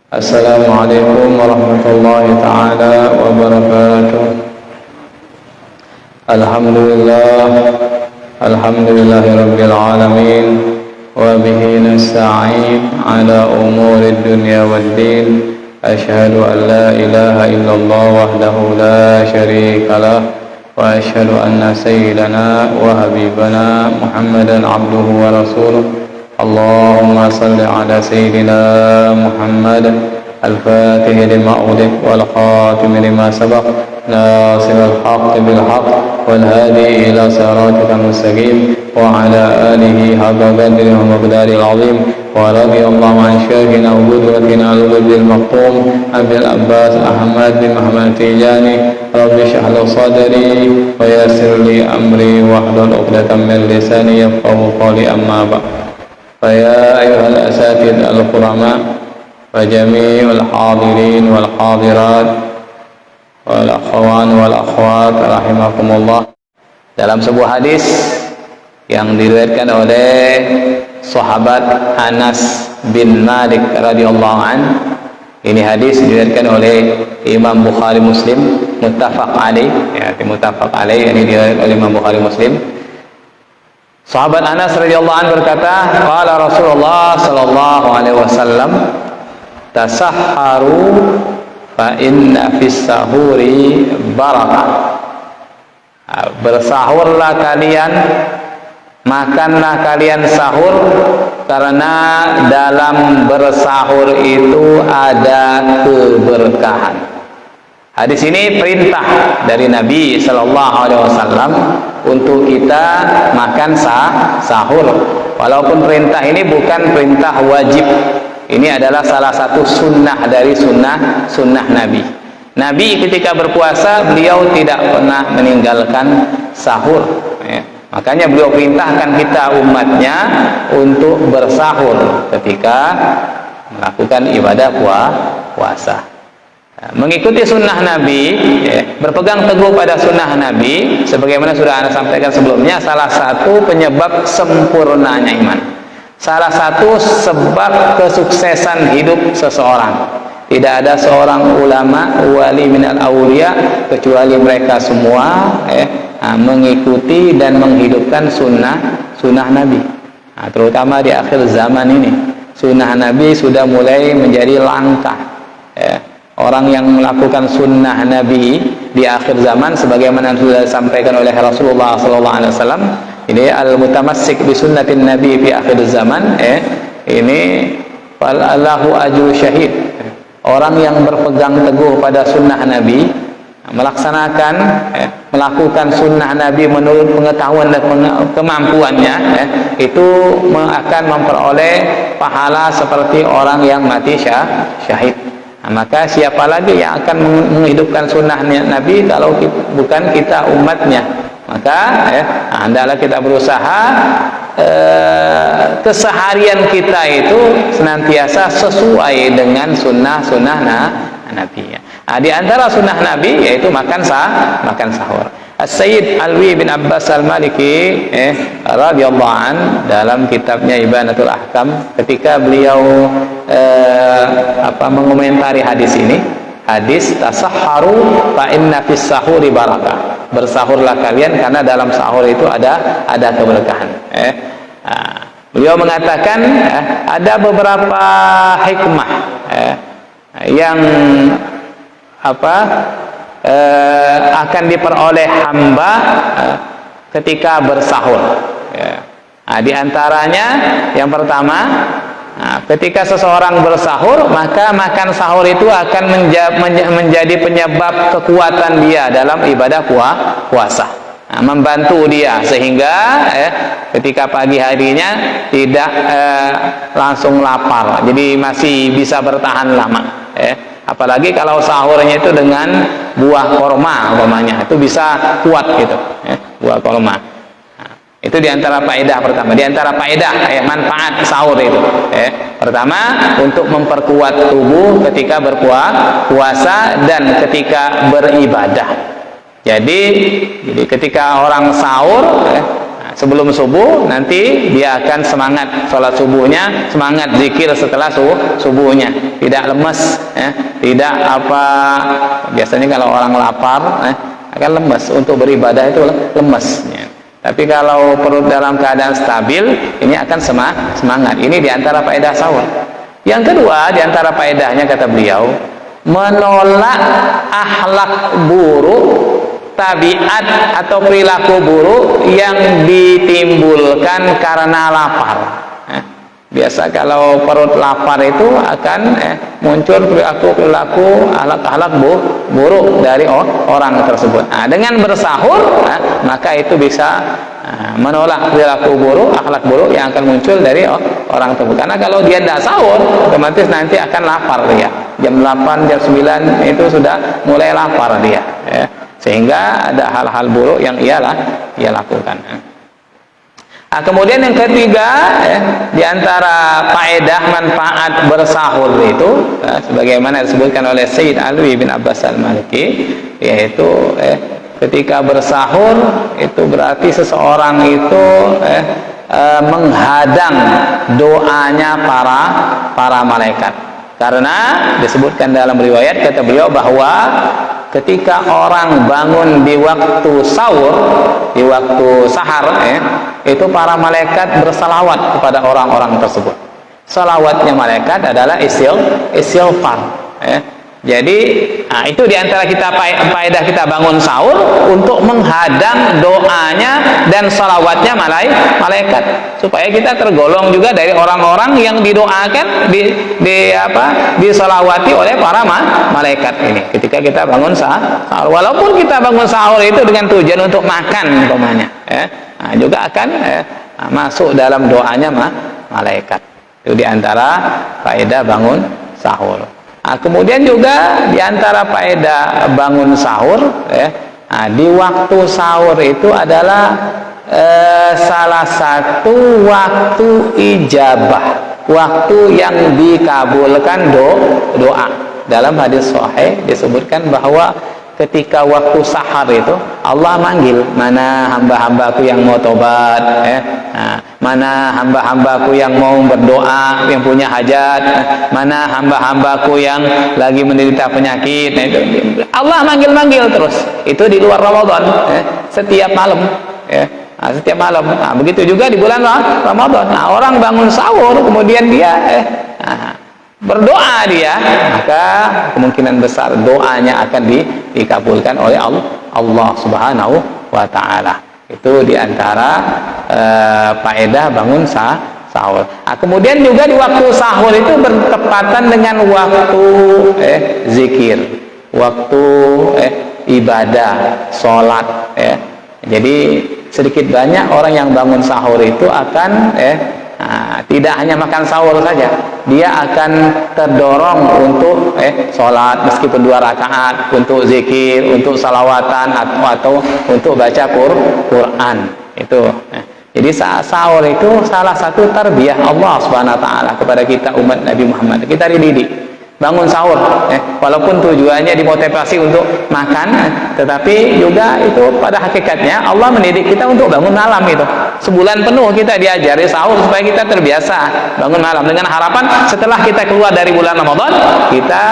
Assalamualaikum warahmatullahi ta'ala wabarakatuh. Alhamdulillahi rabbil alamin, wa bihi nasta'in ala umuri dunya waddin. Ashhadu an la ilaha illallah wahdahu la syarika lah, wa ashhadu anna sayyidana wa habibana Muhammadan abduhu wa rasuluh. Allahumma salli ala sayyidina Muhammad al-fatih lima ulik wal khatim lima sabaq nasir al-haq bil haq wal hadi ila siratikal mustaqim wa ala alihi haqqa qadrihi wa miqdaril azim wa radiyallahu an syaykhinaa wa qudwatina al-wadil maqtum Abil Abbas Ahmad bin Muhammad Tijani. Rabbi shrah li sadri wa yassir li amri wahlul 'uqdatam min lisani yafqahu qawli. Amma ba'd. فيا أيها الأساتذة الكرماء وجميع الحاضرين والحاضرات والأخوان والأخوات رحمكم الله. Dalam sebuah hadis yang diriwayatkan oleh sahabat Anas bin Malik radhiyallahu an, ini hadis diriwayatkan oleh Imam Bukhari Muslim, muttafaq alaih, ya, muttafaq alaih, ini diriwayatkan oleh Imam Bukhari Muslim. Sahabat Anas radhiyallahu anhu berkata, qala Rasulullah sallallahu alaihi wasallam, tasahharu fa inna fis sahuri barakah. Bersahurlah kalian, makanlah kalian sahur, karena dalam bersahur itu ada keberkahan. Hadis ini perintah dari Nabi Sallallahu Alaihi Wasallam untuk kita makan sahur. Walaupun perintah ini bukan perintah wajib, ini adalah salah satu sunnah dari sunnah Nabi. Nabi ketika berpuasa beliau tidak pernah meninggalkan sahur. Ya. Makanya beliau perintahkan kita umatnya untuk bersahur ketika melakukan ibadah puasa. Mengikuti sunnah Nabi, ya, berpegang teguh pada sunnah Nabi, sebagaimana sudah Anda sampaikan sebelumnya, salah satu penyebab sempurnanya iman, salah satu sebab kesuksesan hidup seseorang. Tidak ada seorang ulama wali minal aulia kecuali mereka semua mengikuti dan menghidupkan sunnah Nabi. Terutama di akhir zaman ini, sunnah Nabi sudah mulai menjadi langka. Orang yang melakukan sunnah Nabi di akhir zaman, sebagaimana sudah disampaikan oleh Rasulullah SAW, ini al-mutamassik bi sunnatin Nabi fi akhir zaman, ini falahu ajru syahid. Orang yang berpegang teguh pada sunnah Nabi, melaksanakan, melakukan sunnah Nabi menurut pengetahuan dan kemampuannya, itu akan memperoleh pahala seperti orang yang mati syahid. Maka siapa lagi yang akan menghidupkan sunnah Nabi kalau bukan kita umatnya? Maka hendaklah kita berusaha keseharian kita itu senantiasa sesuai dengan sunnah Nabi. Di antara sunnah Nabi yaitu makan sahur. As-Sayyid Alwi bin Abbas al-Maliki radhiyallahu an, dalam kitabnya Ibanatul Ahkam, ketika beliau mengomentari hadis ini, hadis tasahharu fa inna fis sahuri barakah. Bersahurlah kalian karena dalam sahur itu ada keberkahan. Beliau mengatakan ada beberapa hikmah yang akan diperoleh hamba ketika bersahur. Di antaranya yang pertama, ketika seseorang bersahur, maka makan sahur itu akan menjadi penyebab kekuatan dia dalam ibadah puasa, membantu dia sehingga ketika pagi harinya tidak langsung lapar, jadi masih bisa bertahan lama. Apalagi kalau sahurnya itu dengan buah korma umpamanya, itu bisa kuat gitu, buah korma. Itu diantara faedah pertama, diantara faedah manfaat sahur itu. Pertama, untuk memperkuat tubuh ketika berpuasa dan ketika beribadah. Jadi ketika orang sahur, sebelum subuh nanti dia akan semangat sholat subuhnya, semangat zikir setelah subuhnya. tidak lemes, tidak apa, biasanya kalau orang lapar akan lemes, untuk beribadah itu lemes. Tapi kalau perut dalam keadaan stabil, ini akan semangat. Ini diantara faedah sahur. Yang kedua, diantara faedahnya kata beliau, menolak akhlak buruk, tabiat atau perilaku buruk yang ditimbulkan karena lapar. Biasa kalau perut lapar itu akan muncul perilaku akhlak buruk dari orang tersebut. Dengan bersahur, maka itu bisa menolak perilaku buruk, akhlak buruk yang akan muncul dari orang tersebut. Karena kalau dia tidak sahur, otomatis nanti akan lapar dia. Jam 8, jam 9 itu sudah mulai lapar dia. Sehingga ada hal-hal buruk yang ia lakukan. Kemudian yang ketiga, di antara faedah manfaat bersahur itu, sebagaimana disebutkan oleh Sayyid Alwi bin Abbas Al-Maliki, yaitu ketika bersahur itu berarti seseorang itu menghadang doanya para malaikat. Karena disebutkan dalam riwayat, kata beliau bahwa ketika orang bangun di waktu sahur, di waktu sahar, itu para malaikat bersalawat kepada orang-orang tersebut. Salawatnya malaikat adalah istighfar. Jadi itu diantara kita faedah kita bangun sahur, untuk menghadang doanya dan salawatnya malaikat, supaya kita tergolong juga dari orang-orang yang didoakan, disalawati oleh para malaikat ini ketika kita bangun sahur. Walaupun kita bangun sahur itu dengan tujuan untuk makan umpamanya, juga akan masuk dalam doanya malaikat. Itu diantara faedah bangun sahur. Kemudian juga diantara faedah bangun sahur, di waktu sahur itu adalah salah satu waktu ijabah, waktu yang dikabulkan doa. Dalam hadis sahih disebutkan bahwa ketika waktu sahar itu Allah manggil, mana hamba-hambaku yang mau tobat, mana hamba-hambaku yang mau berdoa, yang punya hajat, mana hamba-hambaku yang lagi menderita penyakit. Nah, itu Allah manggil-manggil terus. Itu di luar Ramadan, setiap malam, setiap malam. Begitu juga di bulan Ramadan. Orang bangun sahur kemudian dia berdoa dia, maka kemungkinan besar doanya akan dikabulkan oleh Allah Subhanahu wa ta'ala. Itu diantara faedah bangun sahur. Kemudian juga di waktu sahur itu bertepatan dengan waktu zikir, waktu ibadah, sholat. Jadi sedikit banyak orang yang bangun sahur itu akan tidak hanya makan sahur saja, dia akan terdorong untuk sholat meskipun 2 rakaat, untuk zikir, untuk salawatan, atau untuk baca Quran. Itu. Jadi sahur itu salah satu tarbiyah Allah Subhanahu wa ta'ala kepada kita umat Nabi Muhammad. Kita dididik bangun sahur, walaupun tujuannya dimotivasi untuk makan, tetapi juga itu pada hakikatnya Allah mendidik kita untuk bangun malam. Itu sebulan penuh kita diajari sahur supaya kita terbiasa bangun malam, dengan harapan setelah kita keluar dari bulan Ramadan kita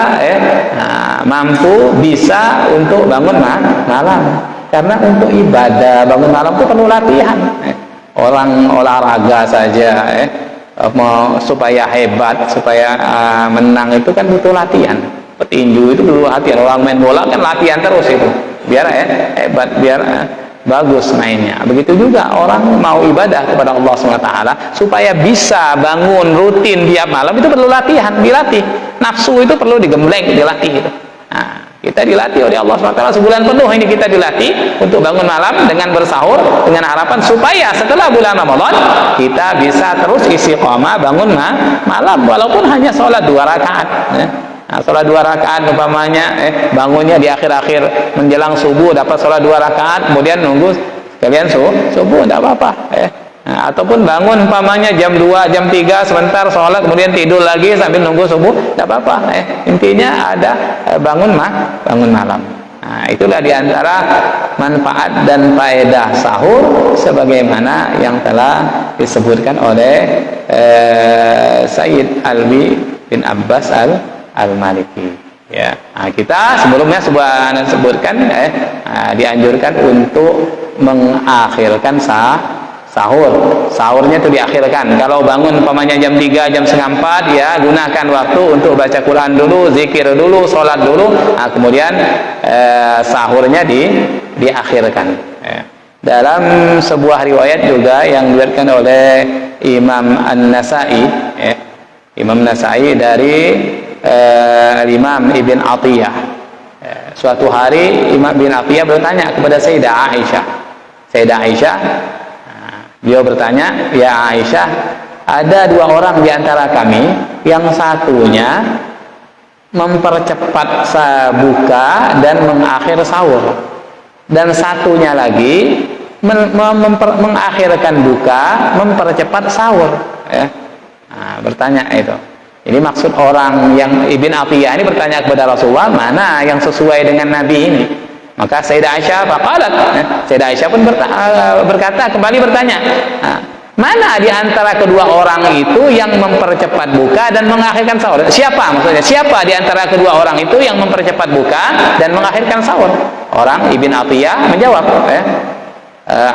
mampu bisa untuk bangun malam. Karena untuk ibadah bangun malam itu perlu latihan. Orang olahraga saja supaya hebat, supaya menang itu kan butuh latihan. Petinju itu butuh latihan. Orang main bola kan latihan terus itu, biar hebat, biar bagus mainnya. Begitu juga orang mau ibadah kepada Allah SWT, supaya bisa bangun rutin tiap malam itu perlu latihan, dilatih. Nafsu itu perlu digembleng, dilatih itu. Kita dilatih oleh Allah SWT sebulan penuh ini, kita dilatih untuk bangun malam dengan bersahur, dengan harapan supaya setelah bulan Ramadan kita bisa terus istiqomah bangun malam, walaupun hanya sholat 2 rakaat. Sholat 2 rakaat umpamanya, bangunnya di akhir-akhir menjelang subuh, dapat sholat 2 rakaat, kemudian nunggu kalian subuh, tidak apa-apa. Ataupun bangun umpamanya jam 2, jam 3 sebentar sholat, kemudian tidur lagi sambil nunggu subuh, tidak apa-apa. Intinya ada bangun malam. Itulah diantara manfaat dan faedah sahur sebagaimana yang telah disebutkan oleh Sayyid Alwi bin Abbas Al-Maliki. Ya, kita sebelumnya sebutkan dianjurkan untuk mengakhirkan sahur. Sahurnya itu diakhirkan. Kalau bangun umpamanya jam 3, jam setengah 4, ya gunakan waktu untuk baca Quran dulu, zikir dulu, sholat dulu, kemudian sahurnya diakhirkan. Dalam sebuah riwayat juga yang diriwayatkan oleh Imam An-Nasai, Imam Nasai dari Imam Ibn Atiyah. Suatu hari Imam Ibn Atiyah bertanya kepada Sayyidah Aisyah. Sayyidah Aisyah, beliau bertanya, "Ya Aisyah, ada dua orang di antara kami, yang satunya mempercepat buka dan mengakhir sahur, dan satunya lagi mengakhirkan buka, mempercepat sahur." Bertanya itu. Ini maksud orang yang Ibn Atiyah ini bertanya kepada Rasulullah, mana yang sesuai dengan Nabi ini? Maka Sayyidah Aisyah faqalat, Sayyidah Aisyah pun berkata, kembali bertanya, mana di antara kedua orang itu yang mempercepat buka dan mengakhirkan sahur? Siapa maksudnya? Siapa di antara kedua orang itu yang mempercepat buka dan mengakhirkan sahur? Orang Ibn Atiyah menjawab,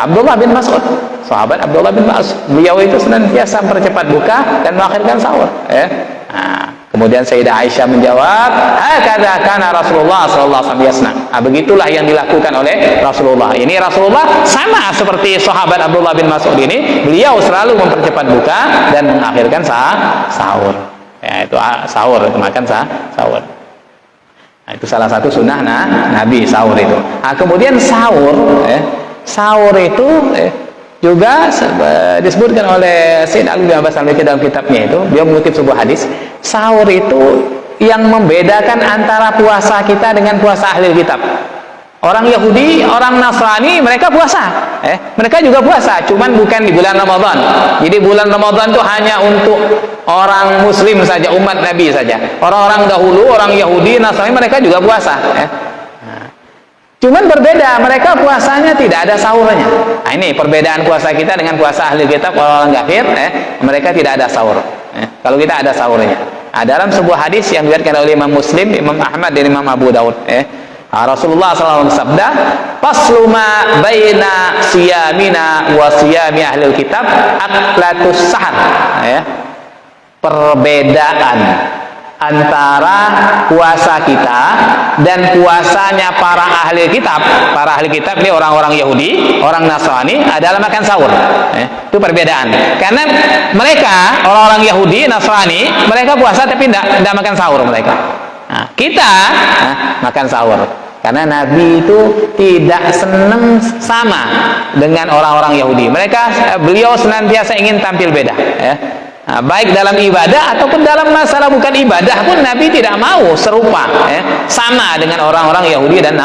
Abdullah bin Mas'ud, sahabat Abdullah bin Mas'ud. Beliau itu senantiasa mempercepat buka dan mengakhirkan sahur. Kemudian Sayyidah Aisyah menjawab, "Hakadza kana Rasulullah sallallahu alaihi wasallam." Begitulah yang dilakukan oleh Rasulullah. Ini Rasulullah sama seperti sahabat Abdullah bin Mas'ud ini, beliau selalu mempercepat buka dan mengakhirkan sahur. Itu sahur, itu makan sahur. Itu salah satu sunnah Nabi, sahur itu. Kemudian sahur itu juga disebutkan oleh Sayyid Ali bin Abbas Al-Maliki dalam kitabnya itu. Beliau mengutip sebuah hadis, sahur itu yang membedakan antara puasa kita dengan puasa ahli kitab. Orang Yahudi, orang Nasrani, mereka puasa, mereka juga puasa, cuman bukan di bulan Ramadan. Jadi bulan Ramadan itu hanya untuk orang Muslim saja, umat Nabi saja. Orang-orang dahulu, orang Yahudi, Nasrani, mereka juga puasa. Cuman berbeda, mereka puasanya tidak ada sahurnya. Ini perbedaan puasa kita dengan puasa ahli kitab, orang kafir, mereka tidak ada sahur. Kalau kita ada sahurnya. Dalam sebuah hadis yang diriwayatkan oleh Imam Muslim, Imam Ahmad dan Imam Abu Daud, Rasulullah SAW bersabda, "Faslu ma baina siyamina wa siyami ahli kitab aklatus sahar." Perbedaan antara puasa kita dan puasanya para ahli kitab. Para ahli kitab ini orang-orang Yahudi, orang Nasrani adalah makan sahur. Itu perbedaan. Karena mereka, orang-orang Yahudi, Nasrani, mereka puasa tapi tidak makan sahur mereka. Kita makan sahur. Karena Nabi itu tidak senang sama dengan orang-orang Yahudi. Beliau senantiasa ingin tampil beda. Baik dalam ibadah ataupun dalam masalah bukan ibadah pun Nabi tidak mau serupa, sama dengan orang-orang Yahudi dan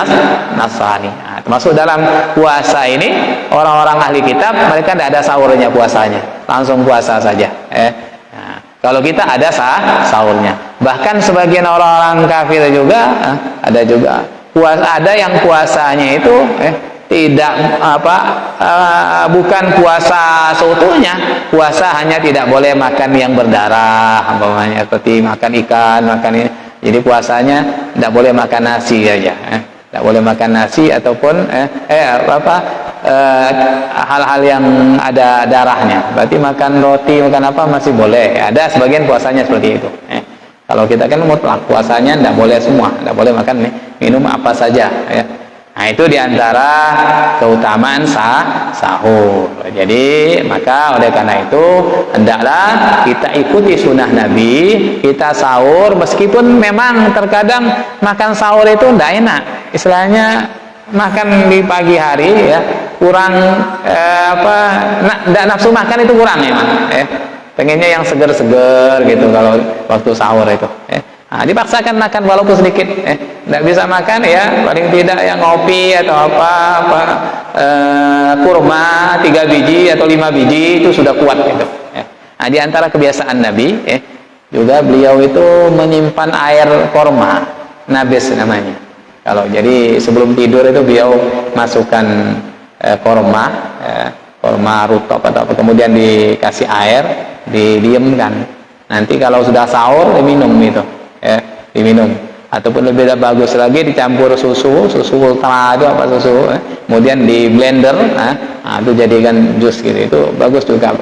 Nasrani. Termasuk dalam puasa ini, orang-orang ahli kitab mereka tidak ada sahurnya puasanya, langsung puasa saja. Kalau kita ada sahurnya. Bahkan sebagian orang-orang kafir juga ada yang puasanya itu tidak bukan puasa seutuhnya, puasa hanya tidak boleh makan yang berdarah, umpamanya seperti makan ikan, makan ini. Jadi puasanya tidak boleh makan nasi aja, tidak boleh makan nasi ataupun hal-hal yang ada darahnya. Berarti makan roti, makan apa masih boleh. Ada sebagian puasanya seperti itu. Kalau kita kan mutlak puasanya tidak boleh semua, tidak boleh makan minum apa saja. Itu diantara keutamaan sahur. Jadi maka oleh karena itu hendaklah kita ikuti sunnah Nabi, kita sahur meskipun memang terkadang makan sahur itu tidak enak. Istilahnya makan di pagi hari kurang tidak nafsu makan itu kurang pengennya yang seger-seger gitu kalau waktu sahur itu. Dipaksakan makan walaupun sedikit, tidak bisa makan paling tidak yang ngopi atau kurma 3 biji atau 5 biji itu sudah kuat gitu. Di antara kebiasaan Nabi juga beliau itu menyimpan air kurma, nabis namanya. Jadi sebelum tidur itu beliau masukkan kurma rutop atau apa, kemudian dikasih air, didiamkan. Nanti kalau sudah sahur diminum itu. diminum. Ataupun lebih bagus lagi dicampur susu ultra itu apa susu, kemudian di blender, itu jadikan jus gitu. Itu bagus juga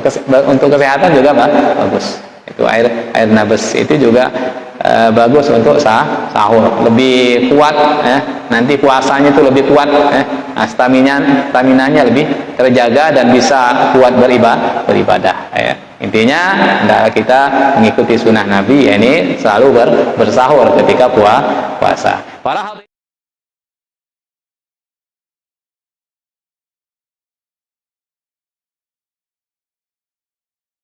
untuk kesehatan juga bagus. Itu air nabes itu juga bagus untuk sahur, lebih kuat, nanti puasanya itu lebih kuat, staminanya lebih terjaga dan bisa kuat beribadah. Intinya adalah kita mengikuti sunnah Nabi, ini selalu bersahur ketika puasa.